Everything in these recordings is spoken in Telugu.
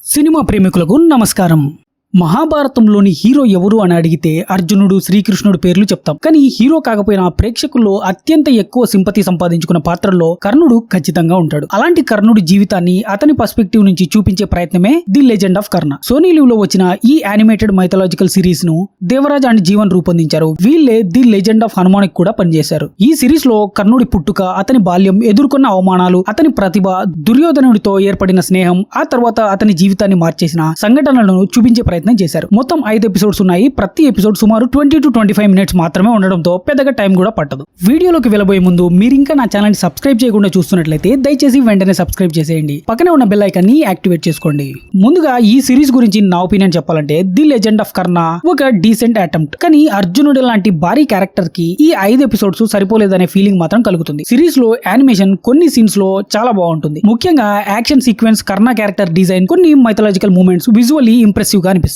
సినిమా ప్రేమికులకు నమస్కారం. మహాభారతంలోని హీరో ఎవరు అని అడిగితే అర్జునుడు, శ్రీకృష్ణుడు పేర్లు చెప్తాం. కానీ హీరో కాకపోయినా ప్రేక్షకుల్లో అత్యంత ఎక్కువ సింపతి సంపాదించుకున్న పాత్రల్లో కర్ణుడు ఖచ్చితంగా ఉంటాడు. అలాంటి కర్ణుడి జీవితాన్ని అతని పర్స్పెక్టివ్ నుంచి చూపించే ప్రయత్నమే the legend of Karna. Sony LIV లో వచ్చిన ఈ యానిమేటెడ్ మైథలాజికల్ సిరీస్ ను దేవరాజ్ అండ్ జీవన్ రూపొందించారు. వీళ్ళే ది లెజెండ్ ఆఫ్ హనుమాన్ కూడా పనిచేశారు. ఈ సిరీస్ లో కర్ణుడి పుట్టుక, అతని బాల్యం, ఎదుర్కొన్న అవమానాలు, అతని ప్రతిభ, దుర్యోధనుడితో ఏర్పడిన స్నేహం, ఆ తర్వాత అతని జీవితాన్ని మార్చేసిన సంఘటనలను చూపించే ప్రయత్నం చేశారు. మొత్తం 5 ఎపిసోడ్స్ ఉన్నాయి. ప్రతి ఎపిసోడ్ సుమారు 20 to 25 మినిట్స్ మాత్రమే ఉండడంతో పెద్దగా టైం కూడా పట్టదు. వీడియోలోకి వెళ్ళబోయే ముందు మీరు ఇంకా నా ఛానల్ ని సబ్స్క్రైబ్ చేయకుండా చూస్తున్నట్లయితే దయచేసి వెంటనే సబ్స్క్రైబ్ చేసేయండి. పక్కనే ఉన్న బెల్ ఐకాన్ ని యాక్టివేట్ చేసుకోండి. ముందుగా ఈ సిరీస్ గురించి నా ఒపీనియన్ చెప్పాలంటే ది లెజెండ్ ఆఫ్ కర్ణ ఒక డీసెంట్ అటెంప్ట్. కానీ అర్జునుడి లాంటి భారీ క్యారెక్టర్ కి ఈ 5 ఎపిసోడ్స్ సరిపోలేదనే ఫీలింగ్ మాత్రం కలుగుతుంది. సిరీస్ లో యానిమేషన్ కొన్ని సీన్స్ లో చాలా బాగుంటుంది. ముఖ్యంగా యాక్షన్ సీక్వెన్స్, కర్ణ క్యారెక్టర్ డిజైన్, కొన్ని మైథలాజికల్ మూమెంట్స్ విజువల్లీ ఇంప్రెసివ్ గా అనిపిస్తాయి.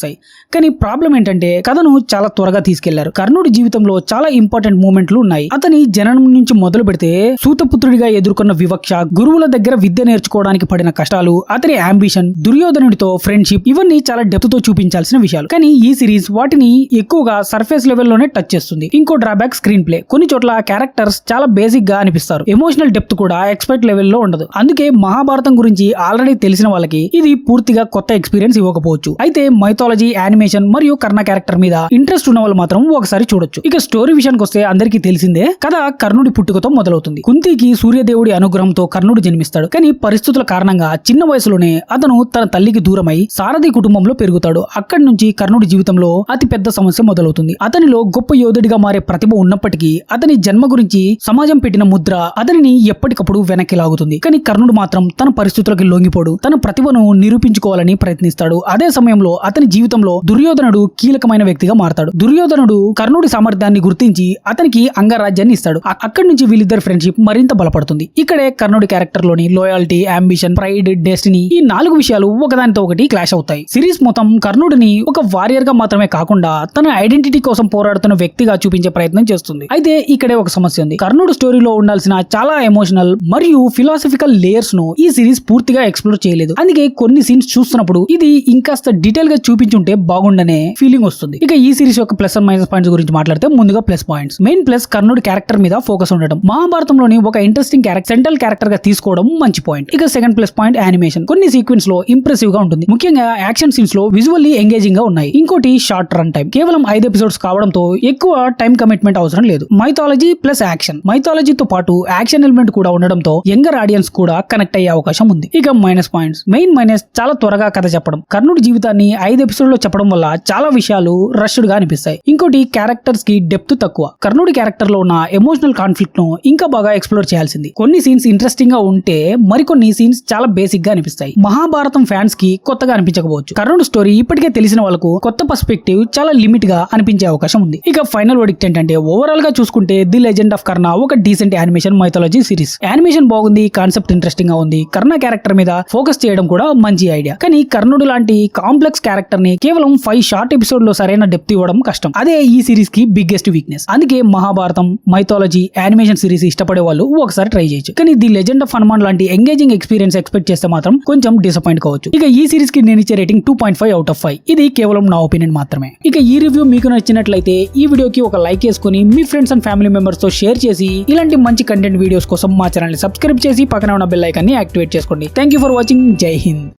కానీ ప్రాబ్లం ఏంటంటే కథను చాలా త్వరగా తీసుకెళ్లారు. కర్ణుడి జీవితంలో చాలా ఇంపార్టెంట్ మూమెంట్లు ఉన్నాయి. అతని జననం నుంచి మొదలు పెడితే సూతపుత్రుడిగా ఎదుర్కొన్న వివక్ష, గురువుల దగ్గర విద్య నేర్చుకోవడానికి పడిన కష్టాలు, అతని అంబిషన్, దుర్యోధనుడితో ఫ్రెండ్షిప్, ఇవన్నీ చాలా డెప్త్ తో చూపించాల్సిన విషయాలు. కానీ ఈ సిరీస్ వాటిని ఎక్కువగా సర్ఫేస్ లెవెల్లోనే టచ్ చేస్తుంది. ఇంకో డ్రాబ్యాక్ స్క్రీన్ ప్లే. కొన్ని చోట్ల క్యారెక్టర్స్ చాలా బేసిక్ గా అనిపిస్తారు. ఎమోషనల్ డెప్త్ కూడా ఎక్స్పెక్ట్ లెవెల్లో ఉండదు. అందుకే మహాభారతం గురించి ఆల్రెడీ తెలిసిన వాళ్ళకి ఇది పూర్తిగా కొత్త ఎక్స్పీరియన్స్ ఇవ్వకపోవచ్చు. అయితే మైథాలజీ, యానిమేషన్ మరియు కర్ణ క్యారెక్టర్ మీద ఇంట్రెస్ట్ ఉన్న వాళ్ళు మాత్రం ఒకసారి చూడొచ్చు. ఇక స్టోరీ విషయానికి వస్తే అందరికీ తెలిసిందే. కథ కర్ణుడి పుట్టుకతో మొదలవుతుంది. కుంతికి సూర్యదేవుడి అనుగ్రహంతో కర్ణుడు జన్మిస్తాడు. కానీ పరిస్థితుల కారణంగా చిన్న వయసులోనే అతను తన తల్లికి దూరమై సారథి కుటుంబంలో పెరుగుతాడు. అక్కడి నుంచి కర్ణుడి జీవితంలో అతి పెద్ద సమస్య మొదలవుతుంది. అతనిలో గొప్ప యోధుడిగా మారే ప్రతిభ ఉన్నప్పటికీ అతని జన్మ గురించి సమాజం పెట్టిన ముద్ర అతనిని ఎప్పటికప్పుడు వెనక్కి లాగుతుంది. కానీ కర్ణుడు మాత్రం తన పరిస్థితులకు లొంగిపోడు. తన ప్రతిభను నిరూపించుకోవాలని ప్రయత్నిస్తాడు. అదే సమయంలో అతని జీవితంలో దుర్యోధనుడు కీలకమైన వ్యక్తిగా మారతాడు. దుర్యోధనుడు కర్ణుడి సామర్థ్యాన్ని గుర్తించి అతనికి అంగరాజ్యాన్ని ఇస్తాడు. అక్కడి నుంచి వీళ్ళిద్దరి ఫ్రెండ్షిప్ మరింత బలపడుతుంది. ఇక్కడే కర్ణుడి క్యారెక్టర్ లోని లాయల్టీ, అంబిషన్, ప్రైడ్, డెస్టినీ, ఈ 4 విషయాలు ఒకదానితో ఒకటి క్లాష్ అవుతాయి. సిరీస్ మొత్తం కర్ణుడిని ఒక వారియర్ గా మాత్రమే కాకుండా తన ఐడెంటిటీ కోసం పోరాడుతున్న వ్యక్తిగా చూపించే ప్రయత్నం చేస్తుంది. అయితే ఇక్కడే ఒక సమస్య ఉంది. కర్ణుడు స్టోరీలో ఉండాల్సిన చాలా ఎమోషనల్ మరియు ఫిలాసఫికల్ లేయర్స్ ను ఈ సిరీస్ పూర్తిగా ఎక్స్ప్లోర్ చేయలేదు. అందుకే కొన్ని సీన్స్ చూస్తున్నప్పుడు ఇది ఇంకాస్త డీటెయిల్ గా చూపించుంటే బాగుండనే ఫీలింగ్ వస్తుంది. ఇక ఈ సిరీస్ యొక్క ప్లస్ అండ్ మైనస్ పాయింట్స్ గురించి మాట్లాడితే ముందుగా ప్లస్ పాయింట్స్. మెయిన్ ప్లస్ కర్ణుడి క్యారెక్టర్ మీద ఫోకస్ ఉండడం. మహాభారతంలోని ఒక ఇంట్రెస్టింగ్ సెంట్రల్ క్యారెక్టర్ గా తీసుకోవడం మంచి పాయింట్. ఇక సెకండ్ ప్లస్ పాయింట్ యానిమేషన్. కొన్ని సీక్వెన్స్ లో ఇంప్రెసివ్ గా ఉంటుంది. ముఖ్యంగా యాక్షన్ సీన్స్ లో విజువల్లీ ఎంగేజింగ్ గా ఉన్నాయి. ఇంకోటి షార్ట్ రన్ టైం. కేవలం 5 ఎపిసోడ్స్ కావడంతో ఎక్కువ టైం కమిట్మెంట్ అవసరం లేదు. Mythology plus action. మైథాలజీతో పాటు యాక్షన్ ఎలిమెంట్ కూడా ఉండడంతో యంగర్ ఆడియన్స్ కూడా కనెక్ట్ అయ్యే అవకాశం ఉంది. ఇక మైనస్ పాయింట్స్. మెయిన్ మైనస్ చాలా త్వరగా కథ చెప్పడం. కర్ణుడి జీవితాన్ని 5 ఎపిసోడ్ లో చెప్పడం వల్ల చాలా విషయాలు రష్డ్ గా అనిపిస్తాయి. ఇంకోటి క్యారెక్టర్స్ కి డెప్త్ తక్కువ. కర్ణుడి క్యారెక్టర్ లో ఉన్న ఎమోషనల్ కాన్ఫ్లిక్ట్ ను ఇంకా బాగా ఎక్స్ప్లోర్ చేయాల్సింది. కొన్ని సీన్స్ ఇంట్రెస్టింగ్ గా ఉంటే మరికొన్ని సీన్స్ చాలా బేసిక్ గా అనిపిస్తాయి. మహాభారతం ఫ్యాన్స్ కి కొత్తగా అనిపించకపోవచ్చు. కర్ణుడి స్టోరీ ఇప్పటికే తెలిసిన వాళ్ళకు కొత్త పర్స్పెక్టివ్ చాలా లిమిట్ గా అనిపించే అవకాశం ఉంది. ఇక ఫైనల్ వర్డిక్ట్ ఏంటంటే ఓవరాల్ గా చూసుకుంటే ది లెజెండ్ ఆఫ్ కర్ణ ఒక decent animation mythology series. Animation బాగుంది, కాన్సెప్ట్ ఇంట్రెస్టింగ్ గా ఉంది. కర్ణ క్యారెక్టర్ మీద ఫోకస్ చేయడం కూడా మంచి ఐడియా. కానీ కర్ణుడు లాంటి కాంప్లెక్స్ క్యారెక్టర్ ని కేవలం 5 షార్ట్ ఎపిసోడ్ లో సరైన డెప్త్ ఇవ్వడం కష్టం. అదే ఈ సిరీస్ కి బిగ్గెస్ట్ వీక్నెస్. అందుకే మహాభారతం, మైథాలజీ, యానిమేషన్ సిరీస్ ఇష్టపడే వాళ్ళు ఒకసారి ట్రై చేయొచ్చు. కానీ ది లెజెండ్ ఆఫ్ హనుమాన్ లాంటి ఎంగేజింగ్ ఎక్స్పీరియన్స్ ఎక్స్పెక్ట్ చేస్తే మాత్రం కొంచెం డిసప్పాయింట్ కావచ్చు. ఇక ఈ సిరీస్ కి నేను ఇచ్చే రేటింగ్ 2.5 out of 5. ఇది కేవలం నా ఒపీనియన్ మాత్రమే. ఇక ఈ రివ్యూ మీకు నచ్చినట్లయితే ఈ వీడియోకి ఒక లైక్ చేసుకుని మీ ఫ్రెండ్స్ అండ్ ఫ్యామిలీ మెంబర్స్ తో షేర్ చేసి ఇలాంటి మంచి కంటెంట్ వీడియోస్ కోసం మా ఛానల్ ని సబ్స్క్రైబ్ చేసి పక్కన ఉన్న బెల్ ఐకాన్ ని యాక్టివేట్ చేసుకోండి. Thank you for watching. జై హింద్.